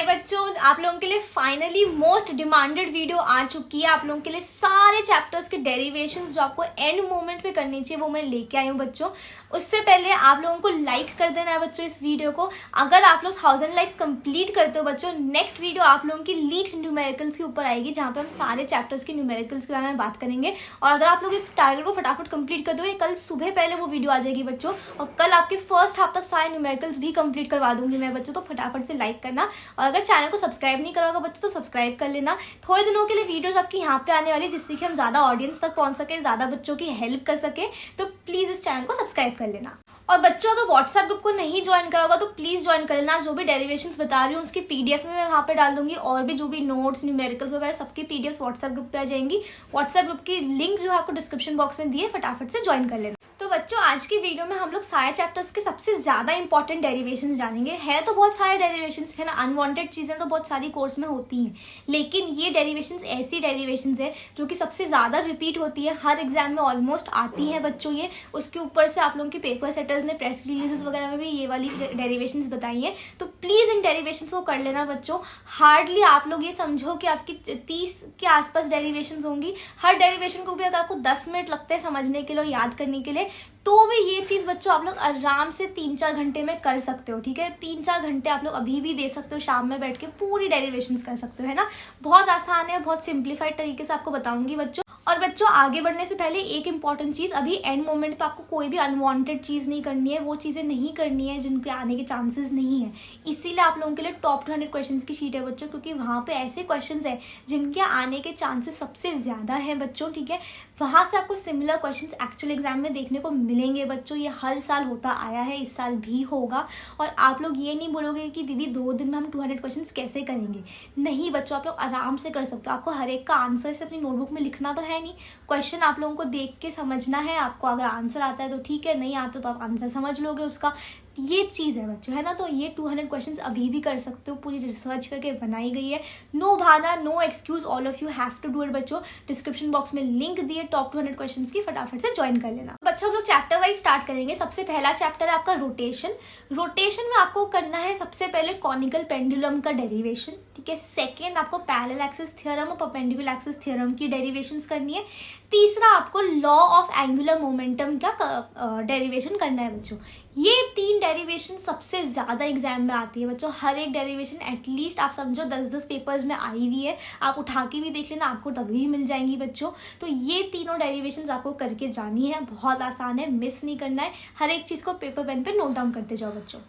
हाय बच्चों, आप लोगों के लिए फाइनली मोस्ट डिमांडेड वीडियो आ चुकी है। आप लोगों के लिए सारे चैप्टर्स के डेरिवेशंस जो आपको एंड मोमेंट पे करनी चाहिए वो मैं लेके आई हूँ बच्चों। उससे पहले आप लोगों को लाइक कर देना है बच्चों इस वीडियो को। अगर आप लोग 1000 लाइक्स कंप्लीट करते हो बच्चों, नेक्स्ट वीडियो आप लोगों की लीक्ड न्यूमेरिकल्स के ऊपर आएगी, जहाँ पे हम सारे चैप्टर्स के न्यूमेरिकल्स के बारे में बात करेंगे। और अगर आप लोग इस टारगेट को फटाफट कंप्लीट कर दोगे, कल सुबह पहले वो वीडियो आ जाएगी बच्चों, और कल आपके फर्स्ट हाफ तक सारे न्यूमेरिकल्स भी कंप्लीट करवा दूंगी मैं बच्चों। तो फटाफट से लाइक करना, और अगर चैनल को सब्सक्राइब नहीं करोगे बच्चों तो सब्सक्राइब कर लेना। थोड़े दिनों के लिए वीडियोस आपकी यहाँ पे आने वाली, जिससे कि हम ज्यादा ऑडियंस तक पहुंच सके, ज्यादा बच्चों की हेल्प कर सके। तो प्लीज इस चैनल को सब्सक्राइब कर लेना। और बच्चों अगर व्हाट्सएप ग्रुप को नहीं ज्वाइन करा होगा तो प्लीज ज्वाइन कर लेना। जो भी डेरिवेशंस बता रही हूँ उसकी पीडीएफ में मैं वहाँ पे डाल दूंगी, और भी जो भी नोट्स न्यूमेरिकल्स वगैरह सबकी पीडीएफ व्हाट्सएप ग्रुप पे आ जाएंगी। व्हाट्सएप ग्रुप की लिंक जो है आपको डिस्क्रिप्शन बॉक्स में दी है, फटाफट से ज्वाइन कर लेना। तो बच्चों आज की वीडियो में हम लोग सारे चैप्टर्स के सबसे ज्यादा इंपॉर्टेंट डेरिवेशंस जानेंगे। है तो बहुत सारे डेरिवेशंस है ना, अनवांटेड चीजें तो बहुत सारी कोर्स में होती हैं, लेकिन ये डेरिवेशंस ऐसी डेरिवेशंस है जो कि सबसे ज्यादा रिपीट होती है, हर एग्जाम में ऑलमोस्ट आती है बच्चों ये। उसके ऊपर से आप लोगों के पेपर सेटर्स ने प्रेस रिलीजेस वगैरह में भी ये वाली डेरिवेशंस बताई हैं। तो प्लीज इन डेरिवेशंस को कर लेना बच्चों। हार्डली आप लोग ये समझो कि आपकी 30 के आसपास डेरिवेशंस होंगी। हर डेरिवेशन को भी अगर आपको 10 मिनट लगते हैं समझने के लिए, याद करने के लिए, तो भी ये चीज बच्चों आप लोग आराम से 3-4 घंटे में कर सकते हो। ठीक है, 3-4 घंटे आप लोग अभी भी दे सकते हो, शाम में बैठ के पूरी डेरिवेशंस कर सकते हो, है ना। बहुत आसान है, बहुत सिंप्लीफाइड तरीके से आपको बताऊंगी बच्चों। और बच्चों आगे बढ़ने से पहले एक इंपॉर्टेंट चीज, अभी एंड मोमेंट पे आपको कोई भी अनवांटेड चीज नहीं करनी है, वो चीजें नहीं करनी है जिनके आने के चांसेस नहीं है। इसीलिए आप लोगों के लिए टॉप 200 क्वेश्चन की शीट है बच्चों, क्योंकि वहां पे ऐसे क्वेश्चन है जिनके आने के चांसेस सबसे ज्यादा है बच्चों। ठीक है, वहां से आपको सिमिलर क्वेश्चन एक्चुअल एग्जाम में देखने को मिलेंगे बच्चों। ये हर साल होता आया है, इस साल भी होगा। और आप लोग ये नहीं बोलोगे कि दीदी 2 दिन में हम 200 क्वेश्चन कैसे करेंगे। नहीं बच्चों, आप लोग आराम से कर सकते हो। आपको हर एक का आंसर से अपनी नोटबुक में लिखना तो है नहीं, क्वेश्चन आप लोगों को देख के समझना है। आपको अगर आंसर आता है तो ठीक है, नहीं आता तो आप आंसर समझ लोगे उसका। ये चीज है बच्चों, है ना। तो ये 200 क्वेश्चंस अभी भी कर सकते हो, पूरी रिसर्च करके बनाई गई है। नो बहाना, no excuse, all of you have to do it बच्चों। डिस्क्रिप्शन बॉक्स में लिंक दिए टॉप 200 क्वेश्चंस की, फटाफट से ज्वाइन कर लेना बच्चों। हम लोग चैप्टर वाइज स्टार्ट करेंगे। सबसे पहला चैप्टर है आपका रोटेशन। रोटेशन में आपको करना है सबसे पहले कॉनिकल पेंडुलम का डेरिवेशन। ठीक है, सेकेंड आपको पैरेलल एक्सिस थ्योरम और परपेंडिकुलर एक्सिस थ्योरम की डेरिवेशंस करनी है। तीसरा आपको लॉ ऑफ एंगुलर मोमेंटम का डेरिवेशन करना है बच्चों। ये 3 डेरिवेशन सबसे ज्यादा एग्जाम में आती है बच्चों। हर एक डेरिवेशन एटलीस्ट आप समझो 10-10 पेपर्स में आई हुई है। आप उठा के भी देख लेना, आपको तभी मिल जाएंगी बच्चों। तो ये तीनों डेरिवेशंस आपको करके जानी है, बहुत आसान है, मिस नहीं करना है। हर एक चीज को पेपर पेन पे नोट डाउन करते जाओ बच्चों।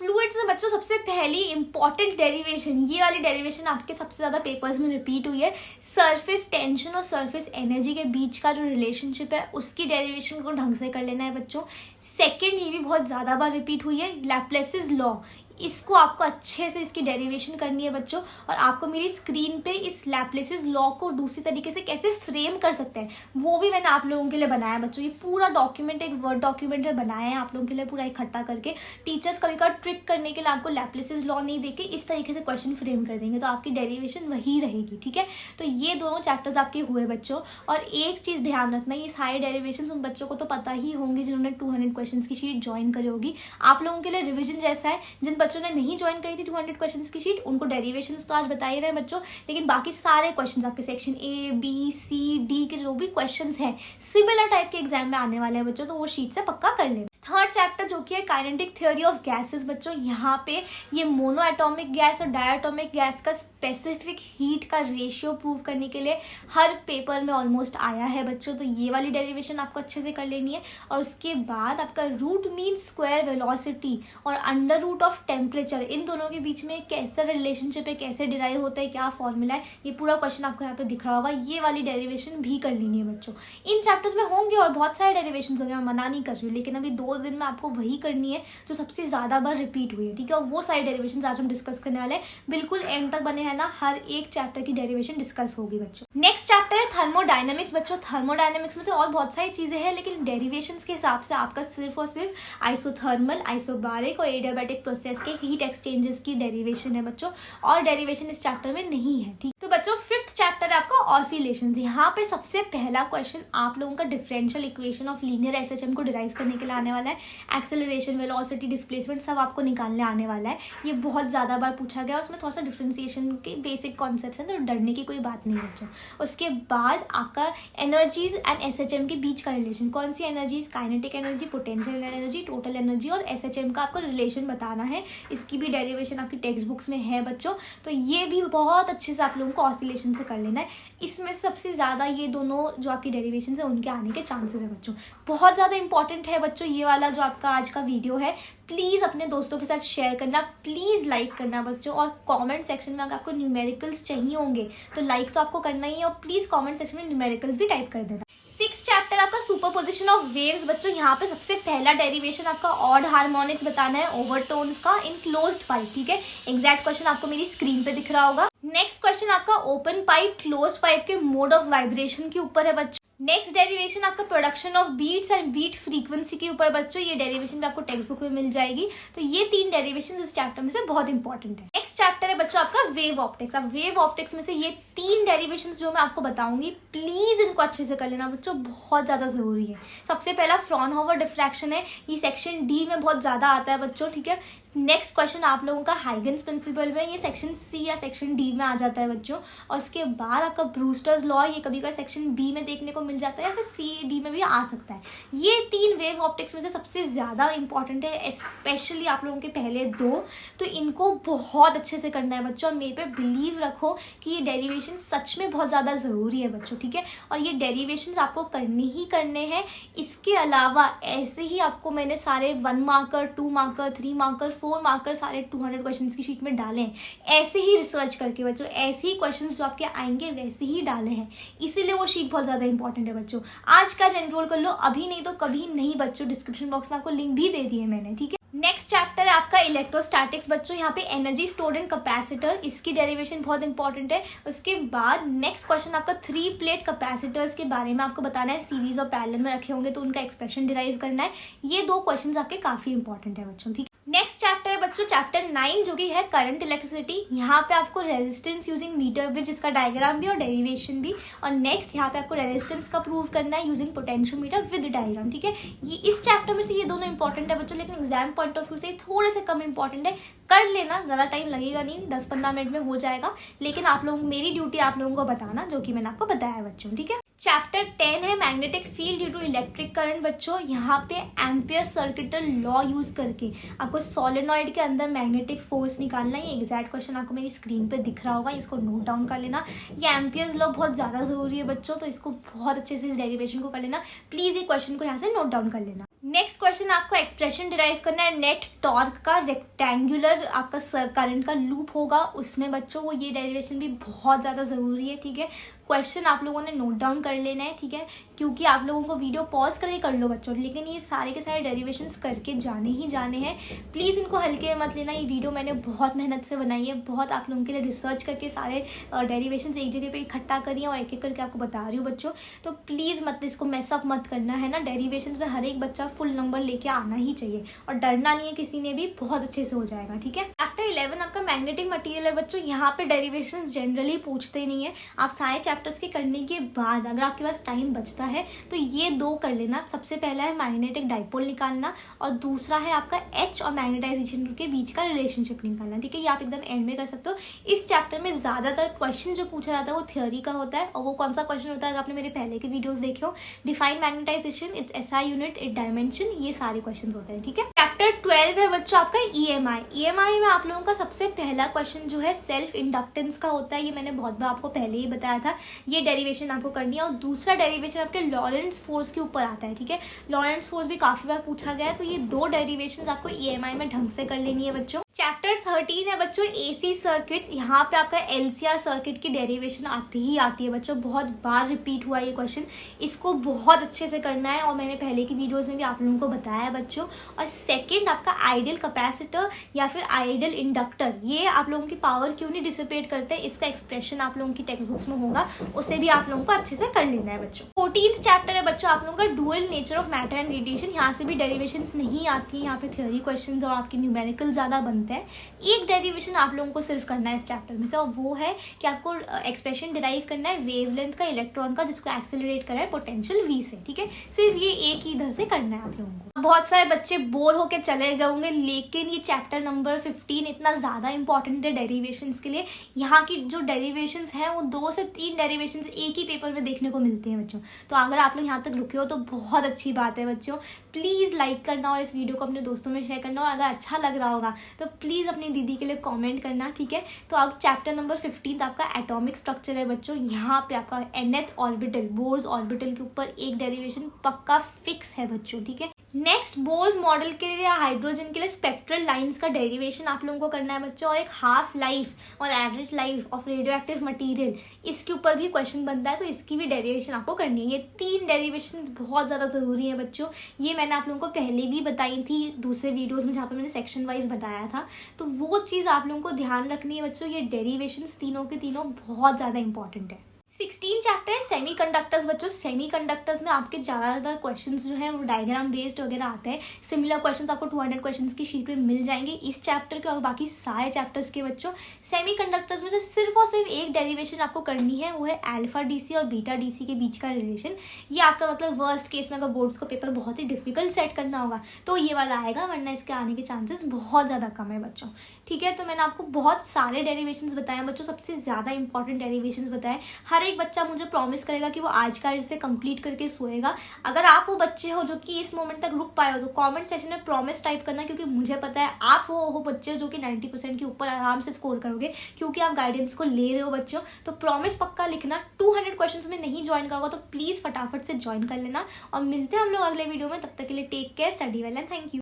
फ्लूइड्स में बच्चों सबसे पहली इंपॉर्टेंट डेरिवेशन, ये वाली डेरिवेशन आपके सबसे ज्यादा पेपर्स में रिपीट हुई है। सरफेस टेंशन और सरफेस एनर्जी के बीच का जो रिलेशनशिप है उसकी डेरिवेशन को ढंग से कर लेना है बच्चों। सेकंड, ये भी बहुत ज्यादा बार रिपीट हुई है, लैप्लेसिस लॉ। इसको आपको अच्छे से इसकी डेरिवेशन करनी है बच्चों। और आपको मेरी स्क्रीन पे इस लैप्लेसिस लॉ को दूसरी तरीके से कैसे फ्रेम कर सकते हैं वो भी मैंने आप लोगों के लिए बनाया बच्चों। ये पूरा डॉक्यूमेंट एक वर्ड डॉक्यूमेंट में बनाया है आप लोगों के लिए, पूरा इकट्ठा करके। टीचर्स कभी कभी ट्रिक करने के लिए आपको लैप्लेसिस लॉ नहीं देके इस तरीके से क्वेश्चन फ्रेम कर देंगे, तो आपकी डेरिवेशन वही रहेगी। ठीक है, तो ये दोनों चैप्टर्स आपके हुए बच्चों। और एक चीज ध्यान रखना, ये सारे डेरिवेशन उन बच्चों को तो पता ही होंगे जिन्होंने 200 क्वेश्चन की शीट ज्वाइन करी होगी। आप लोगों के लिए रिविजन जैसा है। जिन बच्चों ने नहीं ज्वाइन करी थी 200 क्वेश्चंस की शीट, उनको डेरिवेशंस तो आज बता ही रहे हैं बच्चों, लेकिन बाकी सारे क्वेश्चंस आपके section A B C D के जो भी क्वेश्चंस हैं सिमिलर टाइप के एग्जाम में आने वाले हैं बच्चों, तो वो शीट से पक्का कर लेना। थर्ड चैप्टर जो कि है काइनेटिक थ्योरी ऑफ गैसेस बच्चों। यहाँ पे ये मोनो एटॉमिक गैस और डायटोमिक गैस का स्पेसिफिक हीट का रेशियो प्रूव करने के लिए हर पेपर में ऑलमोस्ट आया है बच्चों। तो ये वाली डेरिवेशन आपको अच्छे से कर लेनी है। और उसके बाद आपका रूट मीन स्क्वायर वेलोसिटी और अंडर रूट ऑफ टेम्परेचर, इन दोनों के बीच में कैसा रिलेशनशिप है, कैसे डिराइव होता है, क्या फॉर्मूला है, ये पूरा क्वेश्चन आपको यहाँ पे दिख रहा होगा। ये वाली डेरिवेशन भी कर लेनी है बच्चों। इन चैप्टर्स में होंगे और बहुत सारे डेरिवेशन होंगे, मैं मना नहीं कर रही हूँ, लेकिन अभी 2 दिन में आपको वही करनी है जो सबसे ज्यादा बार रिपीट हुई है। ठीक है, और वो सारी डेरिवेशन आज हम डिस्कस करने वाले हैं। बिल्कुल एंड तक बने हैं ना, हर एक चैप्टर की डेरिवेशन डिस्कस होगी बच्चों। नेक्स्ट चैप्टर है थर्मोडायनेमिक्स बच्चों। थर्मोडायनेमिक्स में से और बहुत सारी चीजें हैं, लेकिन डेरिवेशंस के हिसाब से आपका सिर्फ और सिर्फ आइसोथर्मल, आइसोबारिक और एडियाबैटिक प्रोसेस के हीट एक्सचेंजेस की डेरिवेशन है बच्चों, और डेरिवेशन इस चैप्टर में नहीं है। ठीक, तो बच्चों फिफ्थ चैप्टर है आपका ऑसिलेशंस। यहाँ पे सबसे पहला क्वेश्चन आप लोगों का differential equation of linear SHM को डिराइव करने के लिए आने वाला है। एक्सेलरेशन, वेलोसिटी, डिस्प्लेसमेंट सब आपको निकालने आने वाला है। ये बहुत ज़्यादा बार पूछा गया, उसमें थोड़ा सा डिफ्रेंसिएशन के बेसिक कॉन्सेप्ट हैं, तो डरने की कोई बात नहीं बच्चों। उसके बाद आपका एनर्जीज एंड एसएचएम के बीच का रिलेशन, कौन सी energies, kinetic energy, potential energy, total energy और एसएचएम का आपको रिलेशन बताना है। इसकी भी डेरिवेशन आपकी टेक्स्ट बुक्स में है बच्चों, तो ये भी बहुत अच्छे से आप लोगों को ऑसिलेशन से कर लेना है। इसमें सबसे ज़्यादा ये दोनों जो आपकी डेरिवेशन है उनके आने के चांसेस है बच्चों। बहुत ज़्यादा इंपॉर्टेंट है बच्चों ये वाला जो आपका आज का वीडियो है। प्लीज़ अपने दोस्तों के साथ शेयर करना, प्लीज़ लाइक करना बच्चों, और कमेंट सेक्शन में अगर आपको न्यूमेरिकल्स चाहिए होंगे तो लाइक तो आपको करना ही है, और प्लीज़ कमेंट सेक्शन में न्यूमेरिकल्स भी टाइप कर देना। सिक्स चैप्टर आपका सुपरपोजिशन ऑफ वेव्स बच्चों। यहाँ पे सबसे पहला डेरिवेशन आपका ऑड हार्मोनिक्स बताना है ओवरटोन्स का इन क्लोज्ड पाइप, ठीक है। एग्जैक्ट क्वेश्चन आपको मेरी स्क्रीन पे दिख रहा होगा। नेक्स्ट क्वेश्चन आपका ओपन पाइप क्लोज्ड पाइप के मोड ऑफ वाइब्रेशन के ऊपर है बच्चों। नेक्स्ट डेरिवेशन आपका production of beats and beat frequency के ऊपर बच्चों। ये डेरिवेशन भी आपको टेक्स्ट बुक में मिल जाएगी, तो ये 3 डेरिवेशन इस चैप्टर में से बहुत इंपॉर्टेंट है। नेक्स्ट चैप्टर है बच्चों आपका वेव ऑप्टिक्स। अब वेव ऑप्टिक्स में से ये 3 डेरिवेशन जो मैं आपको बताऊंगी, प्लीज इनको अच्छे से कर लेना बच्चों, बहुत ज्यादा जरूरी है। सबसे पहला फ्रॉनहोफर डिफ्रैक्शन है, ये सेक्शन डी में बहुत ज्यादा आता है बच्चों, ठीक है। नेक्स्ट क्वेश्चन आप लोगों का हाइगन्स प्रिंसिपल में, ये सेक्शन सी या सेक्शन डी में आ जाता है बच्चों। और उसके बाद आपका ब्रूस्टर्स लॉ, ये कभी कभी सेक्शन बी में देखने को मिल जाता है या फिर सी डी में भी आ सकता है। ये 3 वेव ऑप्टिक्स में से सबसे ज्यादा इंपॉर्टेंट है, स्पेशली आप लोगों के पहले 2, तो इनको बहुत अच्छे से करना है बच्चों। और मेरे पे बिलीव रखो कि ये डेरिवेशन सच में बहुत ज्यादा जरूरी है बच्चों, ठीक है। और ये डेरिवेशन आपको करने ही करने हैं। इसके अलावा ऐसे ही आपको मैंने सारे 1 मार्कर, 2 मार्कर, 3 मार्कर, 4 मार्कर सारे 200 क्वेश्चंस की शीट में डाले हैं, ऐसे ही रिसर्च करके बच्चों, ऐसे ही क्वेश्चंस जो आपके आएंगे वैसे ही डाले हैं, इसीलिए वो शीट बहुत ज्यादा इंपॉर्टेंट है बच्चों। आज का एनरोल कर लो, अभी नहीं तो कभी नहीं बच्चों। डिस्क्रिप्शन बॉक्स में आपको लिंक भी दे दिए मैंने, ठीक है। नेक्स्ट चैप्टर है आपका इलेक्ट्रोस्टैटिक्स बच्चों। यहाँ पे एनर्जी स्टोर्ड इन कैपेसिटर, इसकी डेरिवेशन बहुत इंपॉर्टेंट है। उसके बाद नेक्स्ट क्वेश्चन आपका 3 प्लेट कैपेसिटर्स के बारे में आपको बताना है, सीरीज और पैरेलल में रखे होंगे तो उनका एक्सप्रेशन डिराइव करना है। ये 2 क्वेश्चन आपके काफी इंपॉर्टेंट है बच्चों, ठीक है। नेक्स्ट चैप्टर है बच्चों चैप्टर 9 जो कि है करंट इलेक्ट्रिसिटी। यहाँ पे आपको रेजिस्टेंस यूजिंग मीटर ब्रिज, इसका डायग्राम भी और डेरिवेशन भी। और नेक्स्ट यहाँ पे आपको रेजिस्टेंस का प्रूव करना है यूजिंग पोटेंशियोमीटर विद डायग्राम, ठीक है। ये इस चैप्टर में से ये दोनों इंपॉर्टेंट है बच्चों, लेकिन एग्जाम पॉइंट ऑफ व्यू से थोड़े से कम इंपॉर्टेंट है। कर लेना, ज्यादा टाइम लगेगा नहीं, 10-15 मिनट में हो जाएगा। लेकिन आप लोग, मेरी ड्यूटी आप लोगों को बताना, जो कि मैंने आपको बताया है बच्चों, ठीक है। चैप्टर 10 है magnetic field due to electric current बच्चों। यहाँ पे एम्पियर सर्किटल लॉ यूज करके आपको सोलेनॉइड के अंदर मैग्नेटिक फोर्स निकालना है। ये एग्जैक्ट क्वेश्चन आपको मेरी स्क्रीन पे दिख रहा होगा, इसको नोट डाउन कर लेना। ये एम्पियर्स लॉ बहुत ज्यादा जरूरी है बच्चों, तो इसको बहुत अच्छे से इस डेरिवेशन को कर लेना। प्लीज ये क्वेश्चन को यहाँ से नोट डाउन कर लेना। नेक्स्ट क्वेश्चन आपको एक्सप्रेशन डिराइव करना है नेट टॉर्क का। रेक्टेंगुलर आपका करंट का लूप होगा उसमें बच्चों, वो ये डेरिवेशन भी बहुत ज़्यादा ज़रूरी है, ठीक है। क्वेश्चन आप लोगों ने नोट डाउन कर लेना है, ठीक है, क्योंकि आप लोगों को वीडियो पॉज करके कर लो बच्चों, लेकिन ये सारे के सारे डेरिवेशंस करके जाने ही जाने हैं। प्लीज़ इनको हल्के मत लेना। ये वीडियो मैंने बहुत मेहनत से बनाई है, बहुत आप लोगों के लिए रिसर्च करके सारे डेरिवेशंस एक जगह पे इकट्ठा करी है और एक एक करके आपको बता रही हूँ बच्चों। तो प्लीज़ मत इसको मैसअप मत करना है ना। डेरिवेशंस में हर एक बच्चा फुल नंबर लेके आना ही चाहिए, और डरना नहीं है किसी ने भी, बहुत अच्छे से हो जाएगा, ठीक है। चैप्टर 11 आपका मैग्नेटिक मटेरियल है बच्चों। यहाँ पे डेरिवेशंस जनरली पूछते नहीं है। आप सारे चैप्टर्स के करने के बाद अगर आपके पास टाइम बचता है तो ये 2 कर लेना। सबसे पहला है मैग्नेटिक डाइपोल निकालना, और दूसरा है आपका एच और मैग्नेटाइजेशन के बीच का रिलेशनशिप निकालना, ठीक है। ये आप एकदम एंड में कर सकते हो। इस चैप्टर में ज्यादातर क्वेश्चन जो पूछा जाता है वो थ्योरी का होता है, और वो कौन सा क्वेश्चन होता है आपने मेरे पहले के वीडियोस देखे हो, define magnetization, it's SI unit, it dimension, ये सारे क्वेश्चन होते हैं, ठीक है। चैप्टर 12 है बच्चों आपका ईएमआई। ईएमआई में आप लोगों का सबसे पहला क्वेश्चन जो है सेल्फ इंडक्टेंस का होता है। ये मैंने बहुत बार आपको पहले ही बताया था। ये डेरिवेशन आपको करनी है, और दूसरा डेरिवेशन आपके लॉरेंट्ज फोर्स के ऊपर आता है, ठीक है। लॉरेंट्ज फोर्स भी काफी बार पूछा गया है, तो ये 2 डेरिवेशन आपको ईएमआई में ढंग से कर लेनी है बच्चों। चैप्टर 13 है बच्चों एसी सर्किट्स। यहाँ पे आपका एलसीआर सर्किट की डेरिवेशन आती ही आती है बच्चों, बहुत बार रिपीट हुआ ये क्वेश्चन। इसको बहुत अच्छे से करना है, और मैंने पहले की वीडियोस में भी आप लोगों को बताया है बच्चों। और सेकंड आपका आइडियल कैपेसिटर या फिर आइडियल इंडक्टर, ये आप लोगों की पावर क्यों नहीं डिसिपेट करते, इसका एक्सप्रेशन आप लोगों की टेक्स्ट बुक्स में होगा, उसे भी आप लोगों को अच्छे से कर लेना है बच्चों। 14th चैप्टर है बच्चों आप लोगों का dual nature of matter and radiation. यहाँ से भी डेरिवेशन नहीं आती है, यहाँ पे थ्योरी क्वेश्चन और आपकी न्यूमेरिकल ज्यादा बनते बनते हैं। एक डेरिवेशन आप लोगों को सिर्फ करना है इस चैप्टर में से, और वो है कि आपको एक्सप्रेशन डिराइव करना है वेवलेंथ का इलेक्ट्रॉन का, जिसको एक्सेलरेट करा है पोटेंशियल v से। ठीक है, सिर्फ ये एक ही इधर से करना है आप लोगों को। बहुत सारे बच्चे बोर होके चले गए होंगे, लेकिन ये चैप्टर नंबर 15 इतना ज़्यादा इंपॉर्टेंट है डेरिवेशंस के लिए। यहाँ की जो डेरिवेशंस हैं वो 2 से 3 डेरिवेशंस एक ही पेपर में देखने को मिलती हैं बच्चों। तो अगर आप लोग यहाँ तक रुके हो तो बहुत अच्छी बात है बच्चों। प्लीज़ लाइक करना और इस वीडियो को अपने दोस्तों में शेयर करना, और अगर अच्छा लग रहा होगा तो प्लीज़ अपनी दीदी के लिए कमेंट करना। ठीक है, तो अब चैप्टर नंबर 15 आपका एटॉमिक स्ट्रक्चर है बच्चों। यहाँ पे आपका nth ऑर्बिटल, बोर्स ऑर्बिटल के ऊपर एक डेरिवेशन पक्का फिक्स है बच्चों। ठीक है, नेक्स्ट बोर्स मॉडल के लिए हाइड्रोजन के लिए स्पेक्ट्रल लाइंस का डेरिवेशन आप लोगों को करना है बच्चों, और एक हाफ लाइफ और average life of radio active material, इसके ऊपर भी क्वेश्चन बनता है, तो इसकी भी डेरिवेशन आपको करनी है। ये 3 डेरिवेशन बहुत ज़्यादा ज़रूरी है बच्चों। ये मैंने आप लोगों को पहले भी बताई थी दूसरे वीडियोज़ में, जहाँ पर मैंने सेक्शन वाइज बताया था, तो वो चीज़ आप लोगों को ध्यान रखनी है बच्चों। ये डेरिवेशन तीनों के तीनों बहुत ज़्यादा इंपॉर्टेंट है। 16 चैप्टर है सेमीकंडक्टर्स बच्चों। सेमीकंडक्टर्स में आपके ज़्यादातर क्वेश्चंस जो है वो डायग्राम बेस्ड वगैरह आते हैं। सिमिलर क्वेश्चंस आपको 200 क्वेश्चंस की शीट में मिल जाएंगे इस चैप्टर के और बाकी सारे चैप्टर्स के बच्चों। सेमीकंडक्टर्स में से सिर्फ और सिर्फ एक डेरिवेशन आपको करनी है, वो है अल्फा डीसी और बीटा डीसी के बीच का रिलेशन। ये आपका मतलब वर्स्ट केस में अगर बोर्ड्स को पेपर बहुत ही डिफिकल्ट सेट करना होगा तो ये वाला आएगा, वरना इसके आने के चांसेस बहुत ज़्यादा कम है बच्चों। ठीक है, तो मैंने आपको बहुत सारे डेरिवेशंस बताए बच्चों, सबसे ज़्यादा इंपॉर्टेंट डेरिवेशंस बताए। हर एक बच्चा मुझे प्रॉमिस करेगा कि वो आज का इसे कंप्लीट करके सोएगा। अगर आप वो बच्चे हो जो कि इस मोमेंट तक रुक पाए हो तो कमेंट सेक्शन में प्रॉमिस टाइप करना, क्योंकि मुझे पता है आप वो बच्चे हो जो कि 90% के ऊपर आराम से स्कोर करोगे, क्योंकि आप गाइडेंस को ले रहे हो बच्चों। तो प्रॉमिस पक्का लिखना। 200 क्वेश्चंस में नहीं ज्वाइन करोगे तो प्लीज़ फटाफट से ज्वाइन कर लेना, और मिलते हैं हम लोग अगले वीडियो में। तब तक के लिए take care, study well and thank you.